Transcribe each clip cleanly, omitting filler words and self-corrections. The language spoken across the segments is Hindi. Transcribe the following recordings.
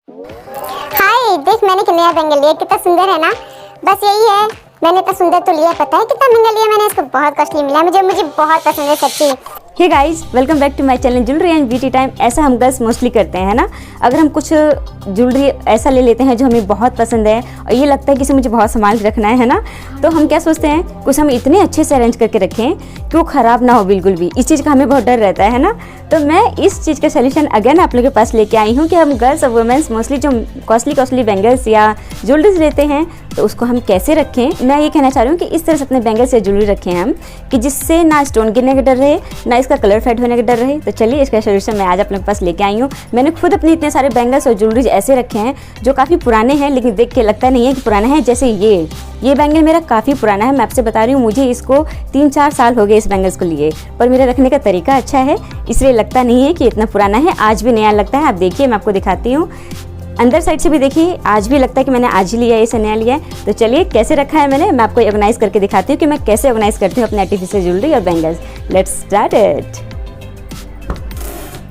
हाय देख, मैंने नया बैंगल लिया, कितना सुंदर है ना। बस यही है, मैंने इतना सुंदर तो लिया, पता है कितना महंगा लिया मैंने इसको। बहुत कॉस्टली मिला मुझे बहुत पसंद है सच्ची। Hey guys, welcome back to my channel jewellery and beauty time. ऐसा हम गर्ल्स मोस्टली करते हैं ना, अगर हम कुछ ज्वेलरी ऐसा ले लेते हैं जो हमें बहुत पसंद है और ये लगता है कि इसे मुझे बहुत संभाल के रखना है ना, तो हम क्या सोचते हैं कुछ हम इतने अच्छे से अरेंज करके रखें कि वो ख़राब ना हो बिल्कुल भी। इस चीज़ का हमें बहुत डर रहता है ना। तो मैं इस चीज़ का सोल्यूशन अगेन आप लोगों के पास लेके आई हूँ कि हम गर्ल्स और वुमेन्स मोस्टली जो कॉस्टली बैंगल्स या ज्वेलरीज लेते हैं तो उसको हम कैसे रखें। मैं ये कहना चाह रही हूँ कि इस तरह से अपने बैंगल्स या ज्वेलरी रखें हम कि जिससे ना स्टोन गिरने का डर रहे, ना इसका कलर फेड होने का डर रहे। तो चलिए इसका सोल्यूशन मैं आज आप लोगों के पास लेके आई हूँ। मैंने खुद अपने इतने सारे बैंगल्स और ज्वेलरीज ऐसे रखे हैं जो काफ़ी पुराने हैं, लेकिन देख के लगता नहीं है कि पुराना है। जैसे ये बैंगल मेरा काफ़ी पुराना है, मैं आपसे बता रही हूँ, मुझे इसको 3-4 साल हो गए इस बैंगल्स को लिए, पर मेरा रखने का तरीका अच्छा है इसलिए लगता नहीं है कि इतना पुराना है। आज भी नया लगता है। आप देखिए, मैं आपको दिखाती हूँ, अंदर साइड से भी देखिए, आज भी लगता है कि मैंने आज ही लिया है, इसे नया लिया है। तो चलिए कैसे रखा है मैंने, मैं आपको ऑर्गेनाइज करके दिखाती हूँ कि मैं कैसे ऑर्गेनाइज करती हूँ अपने आर्टिफिशियल ज्वेलरी और बैंगल्स। Let's start it.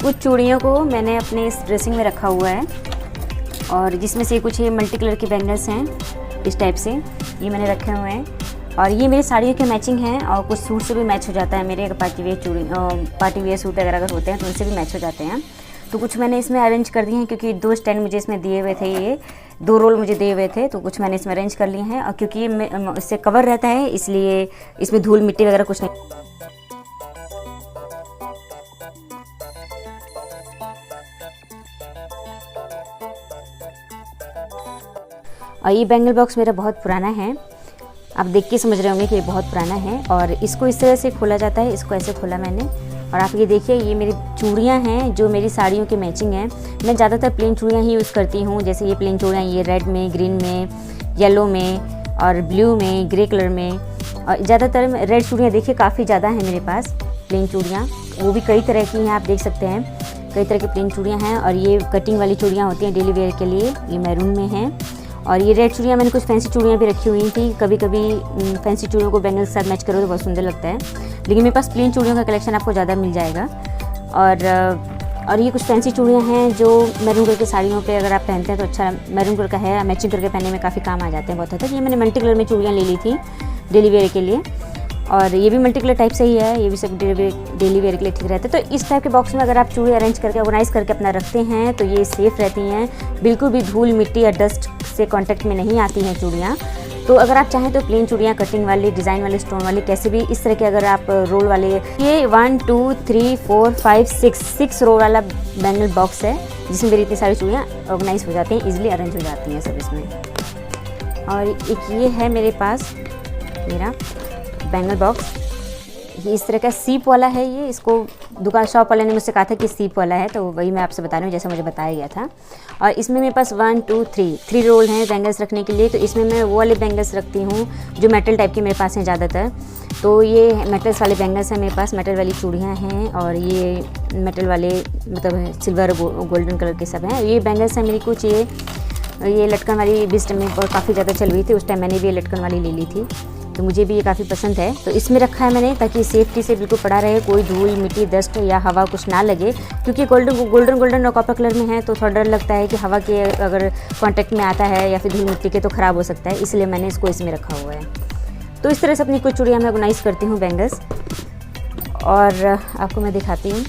कुछ चूड़ियों को मैंने अपने इस ड्रेसिंग में रखा हुआ है और जिसमें से कुछ ये मल्टी कलर के बैंगल्स हैं इस टाइप से, ये मैंने रखे हुए हैं। और ये मेरी साड़ियों के मैचिंग हैं और कुछ सूट से भी मैच हो जाता है मेरे। पार्टी वेयर सूट वगैरह अगर होते हैं तो उनसे भी मैच हो जाते हैं। तो कुछ मैंने इसमें अरेंज कर दिए हैं क्योंकि 2 स्टैंड मुझे इसमें दिए हुए थे, ये 2 रोल मुझे दिए हुए थे, तो कुछ मैंने इसमें अरेंज कर लिए हैं। और क्योंकि ये इससे कवर रहता है इसलिए इसमें धूल मिट्टी वगैरह कुछ नहीं। और ये बैंगल बॉक्स मेरा बहुत पुराना है, आप देख के समझ रहे होंगे कि ये बहुत पुराना है। और इसको इस तरह से खोला जाता है, इसको ऐसे खोला मैंने। और आप ये देखिए, ये मेरी चूड़ियाँ हैं जो मेरी साड़ियों की मैचिंग है। मैं ज़्यादातर प्लेन चूड़ियाँ ही यूज़ करती हूँ, जैसे ये प्लेन चूड़ियाँ, ये रेड में, ग्रीन में, येलो में और ब्लू में, ग्रे कलर में। और ज़्यादातर रेड चूड़ियाँ देखिए काफ़ी ज़्यादा हैं मेरे पास, प्लेन चूड़ियाँ, वो भी कई तरह की हैं, आप देख सकते हैं कई तरह की प्लेन चूड़ियाँ हैं। और ये कटिंग वाली चूड़ियाँ होती हैं डेली वेयर के लिए, ये मैरून में हैं। और ये रेड चूड़ियाँ मैंने कुछ फैंसी चूड़ियाँ भी रखी हुई थी, कभी कभी फैंसी चूड़ियों को बैंगल के साथ मैच करो तो बहुत सुंदर लगता है। लेकिन मेरे पास प्लेन चूड़ियों का कलेक्शन आपको ज़्यादा मिल जाएगा। और ये कुछ फैंसी चूड़ियाँ हैं जो मैरून कलर की साड़ियों पे अगर आप पहनते हैं तो अच्छा, मैरून कलर का है, मैचिंग करके पहनने में काफ़ी काम आ जाते हैं बहुत हद तक। ये मैंने मल्टी कलर में चूड़ियाँ ले ली थी डेली वेयर के लिए, और ये भी मल्टी कलर टाइप से ही है, ये भी सब डेली वेयर के लिए ठीक रहता है। तो इस टाइप के बॉक्स में अगर आप चूड़ी अरेंज करके ऑर्गेनाइज करके अपना रखते हैं तो ये सेफ़ रहती हैं, बिल्कुल भी धूल मिट्टी या डस्ट से कांटेक्ट में नहीं आती हैं चूड़ियाँ। तो अगर आप चाहें तो प्लेन चूड़ियाँ, कटिंग वाली, डिज़ाइन वाली, स्टोन वाली, कैसे भी इस तरह के अगर आप रोल वाले, ये 1 2 3 4 5 6 रोल वाला बैंगल बॉक्स है जिसमें मेरी इतनी सारी चूड़ियाँ ऑर्गेनाइज हो जाती हैं, ईजिली अरेंज हो जाती हैं सब इसमें। और एक ये है मेरे पास मेरा बैंगल बॉक्स, ये इस तरह का सीप वाला है। ये इसको दुकान शॉप वाले ने मुझसे कहा था कि सीप वाला है, तो वही मैं आपसे बता रही हूँ जैसा मुझे बताया गया था। और इसमें मेरे पास 1 2 3 रोल हैं बैंगल्स रखने के लिए। तो इसमें मैं वो वाले बैंगल्स रखती हूँ जो मेटल टाइप के मेरे पास हैं ज़्यादातर। तो ये मेटल्स वाले बैंगल्स हैं मेरे पास, मेटल वाली चूड़ियाँ हैं और ये मेटल वाले मतलब सिल्वर गोल्डन कलर के सब हैं। ये बैंगल्स हैं मेरी कुछ, ये लटकन वाली भी इस टाइम में काफ़ी ज़्यादा चल रही थी, उस टाइम मैंने भी ये लटकन वाली ले ली थी, तो मुझे भी ये काफ़ी पसंद है। तो इसमें रखा है मैंने ताकि सेफ्टी से बिल्कुल पड़ा रहे, कोई धूल मिट्टी डस्ट या हवा कुछ ना लगे, क्योंकि गोल्डन और कॉपर कलर में है तो थोड़ा डर लगता है कि हवा के अगर कांटेक्ट में आता है या फिर धूल मिट्टी के तो ख़राब हो सकता है, इसलिए मैंने इसको इसमें रखा हुआ है। तो इस तरह से अपनी कुछ चूड़ियाँ मैं ऑर्गेनाइज करती हूँ बैंगल्स। और आपको मैं दिखाती हूँ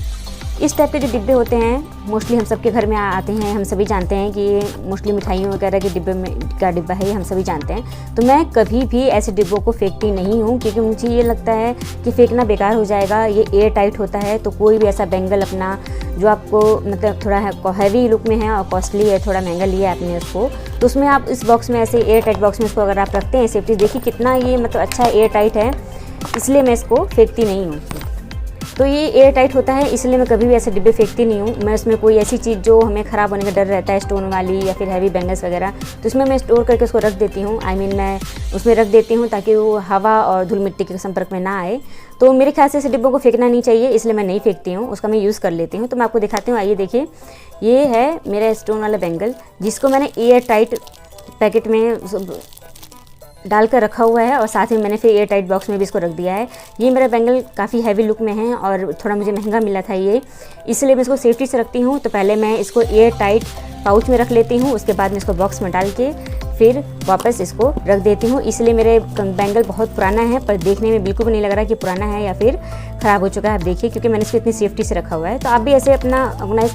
इस टाइप के जो डिब्बे होते हैं मोस्टली हम सबके घर में आते हैं, हम सभी जानते हैं कि ये मोस्टली मिठाइयों वगैरह के डिब्बे में का डिब्बा है, ये हम सभी जानते हैं। तो मैं कभी भी ऐसे डिब्बों को फेंकती नहीं हूँ क्योंकि मुझे ये लगता है कि फेंकना बेकार हो जाएगा। ये एयर टाइट होता है, तो कोई भी ऐसा बैंगल अपना जो आपको मतलब थोड़ा हैवी लुक में है और कॉस्टली है, थोड़ा महंगा लिया है आपने उसको, तो उसमें आप इस बॉक्स में ऐसे एयर टाइट बॉक्स में इसको अगर आप रखते हैं सेफ्टी, देखिए कितना ये मतलब अच्छा एयर टाइट है, इसलिए मैं इसको फेंकती नहीं हूँ। तो ये एयर टाइट होता है इसलिए मैं कभी भी ऐसे डिब्बे फेंकती नहीं हूँ। मैं उसमें कोई ऐसी चीज़ जो हमें ख़राब होने का डर रहता है, स्टोन वाली या फिर हैवी बैंगल्स वगैरह, तो उसमें मैं स्टोर करके उसको रख देती हूँ। मैं उसमें रख देती हूँ ताकि वो हवा और धूल मिट्टी के संपर्क में ना आए। तो मेरे ख्याल से ऐसे डिब्बों को फेंकना नहीं चाहिए, इसलिए मैं नहीं फेंकती हूँ, उसका मैं यूज़ कर लेती हूँ। तो मैं आपको दिखाती हूँ, आइए देखिए, ये है मेरा स्टोन वाला बैंगल जिसको मैंने एयर टाइट पैकेट में डालकर रखा हुआ है और साथ में मैंने फिर एयर टाइट बॉक्स में भी इसको रख दिया है। ये मेरा बैंगल काफ़ी हैवी लुक में है और थोड़ा मुझे महंगा मिला था ये, इसलिए मैं इसको सेफ्टी से रखती हूँ। तो पहले मैं इसको एयर टाइट पाउच में रख लेती हूँ, उसके बाद मैं इसको बॉक्स में डाल के फिर वापस इसको रख देती हूँ। इसलिए मेरे बैंगल बहुत पुराना है, पर देखने में बिल्कुल भी नहीं लग रहा कि पुराना है या फिर ख़राब हो चुका है। आप देखिए, क्योंकि मैंने इसको इतनी सेफ्टी से रखा हुआ है। तो आप भी ऐसे अपना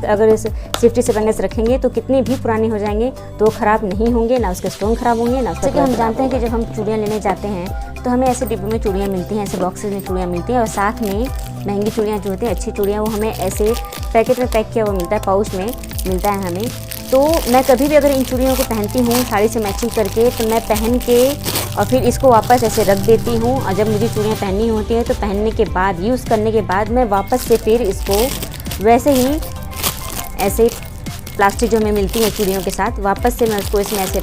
अगर इस सेफ्टी से बैंगल्स रखेंगे तो कितने भी पुराने हो जाएंगे तो वो ख़राब नहीं होंगे, ना उसके स्टोन ख़राब होंगे, ना उसके। हम जानते हैं कि जब हम चूड़ियाँ लेने जाते हैं तो हमें ऐसे डिब्बे में चूड़ियाँ मिलती हैं, ऐसे बॉक्सेस में चूड़ियाँ मिलती हैं और साथ में महंगी चूड़ियाँ जो होती हैं, अच्छी चूड़ियाँ, वो हमें ऐसे पैकेट में पैक किया हुआ मिलता है, पाउच में मिलता है हमें। तो मैं कभी भी अगर इन चूड़ियों को पहनती हूँ साड़ी से मैचिंग करके, तो मैं पहन के और फिर इसको वापस ऐसे रख देती हूँ। और जब मुझे चूड़ियाँ पहननी होती हैं तो पहनने के बाद, यूज़ करने के बाद मैं वापस से फिर इसको वैसे ही ऐसे प्लास्टिक जो हमें मिलती है चूड़ियों के साथ, वापस से मैं उसको इसमें ऐसे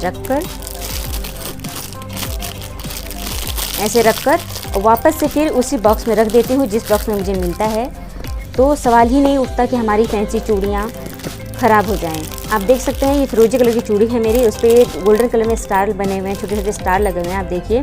रख कर और वापस से फिर उसी बॉक्स में रख देती हूँ जिस बॉक्स में मुझे मिलता है। तो सवाल ही नहीं उठता कि हमारी फैंसी चूड़ियाँ ख़राब हो जाएं। आप देख सकते हैं ये फिरोजी कलर की चूड़ी है मेरी, उस पर गोल्डन कलर में स्टार बने हुए हैं, छोटे छोटे स्टार लगे हुए हैं, आप देखिए।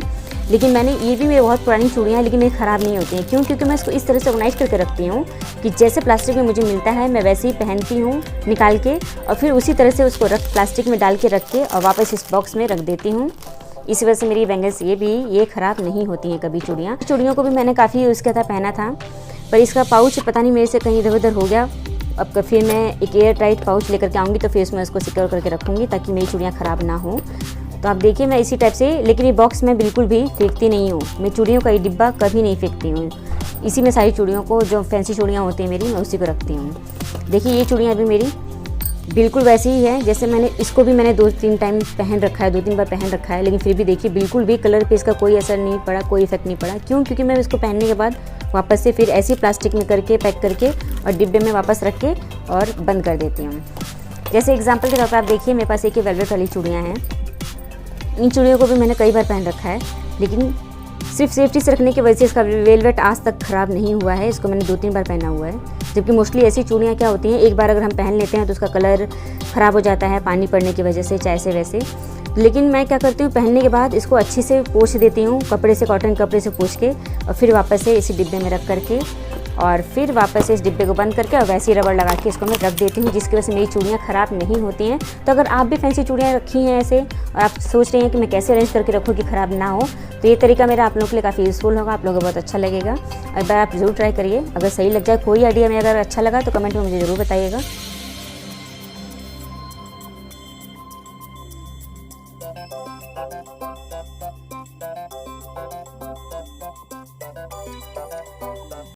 लेकिन मैंने ये भी मेरी बहुत पुरानी चूड़ियाँ हैं, लेकिन मेरी ख़राब नहीं होती हैं। क्यों? क्योंकि मैं इसको इस तरह से ऑर्गेनाइज करके रखती हूँ कि जैसे प्लास्टिक में मुझे मिलता है मैं वैसे ही पहनती हूँ निकाल के, और फिर उसी तरह से उसको प्लास्टिक में डाल के रख के और वापस इस बॉक्स में रख देती हूँ। इसी वजह से मेरी बैंगल्स ये ख़राब नहीं होती हैं कभी। चूड़ियों को भी मैंने काफ़ी यूज़ किया था, पहना था, पर इसका पाउच पता नहीं मेरे से कहीं इधर उधर हो गया। अब फिर मैं एक एयर टाइट पाउच लेकर के आऊँगी तो फिर उसमें उसको सिक्योर करके रखूँगी ताकि मेरी चूड़ियाँ ख़राब ना हो। तो आप देखिए मैं इसी टाइप से, लेकिन ये बॉक्स मैं बिल्कुल भी फेंकती नहीं हूँ। मैं चूड़ियों का ये डिब्बा कभी नहीं फेंकती हूँ, इसी में सारी चूड़ियों को, जो फैंसी चूड़ियाँ होती हैं मेरी, मैं उसी को रखती हूँ। देखिए ये चूड़ियाँ भी मेरी बिल्कुल वैसी ही है जैसे इसको भी मैंने 2-3 टाइम पहन रखा है, 2-3 बार पहन रखा है, लेकिन फिर भी देखिए बिल्कुल भी कलर पे इसका कोई असर नहीं पड़ा, कोई इफेक्ट नहीं पड़ा। क्यों? क्योंकि मैं इसको पहनने के बाद वापस से फिर ऐसी प्लास्टिक में करके पैक करके और डिब्बे में वापस रख के और बंद कर देती हूँ। जैसे एग्जांपल के तौर पर आप देखिए मेरे पास एक वेलवेट वाली चूड़ियाँ हैं। इन चूड़ियों को भी मैंने कई बार पहन रखा है, लेकिन सिर्फ सेफ्टी से रखने की वजह से इसका वेलवेट आज तक ख़राब नहीं हुआ है। इसको मैंने 2-3 बार पहना हुआ है। जबकि मोस्टली ऐसी चूड़ियाँ क्या होती हैं, एक बार अगर हम पहन लेते हैं तो उसका कलर ख़राब हो जाता है पानी पड़ने की वजह से, चाहे से वैसे। लेकिन मैं क्या करती हूँ, पहनने के बाद इसको अच्छे से पोंछ देती हूँ, कपड़े से, कॉटन कपड़े से पोंछ के, और फिर वापस से इसी डिब्बे में रख करके और फिर वापस से इस डिब्बे को बंद करके और वैसे ही रबड़ लगा के इसको मैं रख देती हूँ, जिसकी वजह से मेरी चूड़ियाँ ख़राब नहीं होती हैं। तो अगर आप भी फैंसी चूड़ियाँ रखी हैं ऐसे और आप सोच रहे हैं कि मैं कैसे अरेंज करके रखूँ कि ख़राब ना हो, तो ये तरीका मेरा आप लोगों के लिए काफ़ी यूज़फुल होगा, आप लोगों को बहुत अच्छा लगेगा। एक बार आप ज़रूर ट्राई करिए। अगर सही लग जाए, कोई आइडिया में अगर अच्छा लगा तो कमेंट में मुझे ज़रूर बताइएगा।